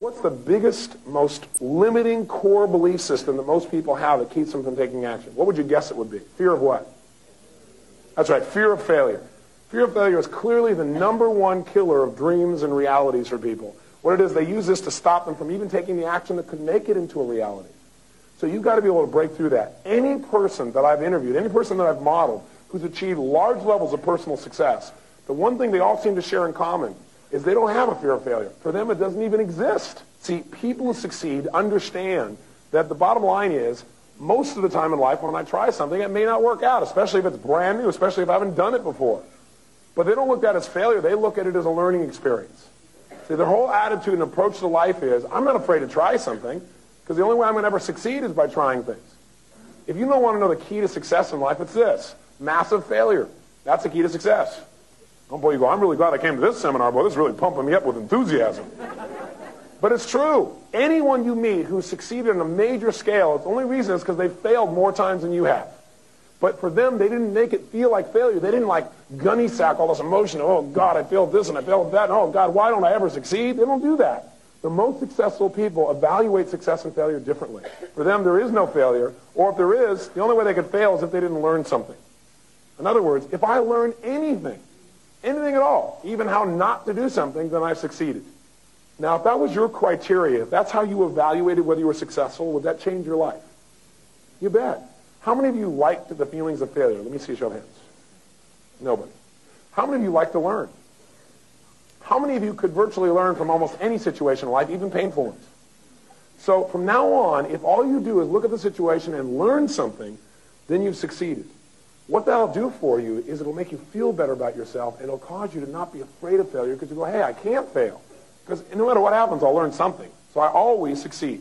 What's the biggest, most limiting core belief system that most people have that keeps them from taking action? What would you guess it would be? Fear of what? That's right, fear of failure. Fear of failure is clearly the #1 killer of dreams and realities for people. What it is, they use this to stop them from even taking the action that could make it into a reality. So you've got to be able to break through that. Any person that I've interviewed, any person that I've modeled, who's achieved large levels of personal success, the one thing they all seem to share in common is they don't have a fear of failure. For them, it doesn't even exist. See, people who succeed understand that the bottom line is, most of the time in life when I try something, it may not work out, especially if it's brand new, especially if I haven't done it before. But they don't look at it as failure. They look at it as a learning experience. See, their whole attitude and approach to life is, I'm not afraid to try something, because the only way I'm going to ever succeed is by trying things. If you don't want to know the key to success in life, it's this: massive failure. That's the key to success. Oh boy, you go, I'm really glad I came to this seminar, boy, this is really pumping me up with enthusiasm. But it's true. Anyone you meet who's succeeded on a major scale, the only reason is because they failed more times than you have. But for them, they didn't make it feel like failure. They didn't like gunny sack all this emotion. Oh God, I failed this and I failed that. And oh God, why don't I ever succeed? They don't do that. The most successful people evaluate success and failure differently. For them, there is no failure. Or if there is, the only way they could fail is if they didn't learn something. In other words, if I learn anything at all, even how not to do something, then I've succeeded. Now, if that was your criteria, if that's how you evaluated whether you were successful, would that change your life? You bet. How many of you liked the feelings of failure? Let me see a show of hands. Nobody. How many of you like to learn? How many of you could virtually learn from almost any situation in life, even painful ones? So from now on, if all you do is look at the situation and learn something, then you've succeeded. What that'll do for you is it'll make you feel better about yourself. It'll cause you to not be afraid of failure because you go, hey, I can't fail. Because no matter what happens, I'll learn something. So I always succeed.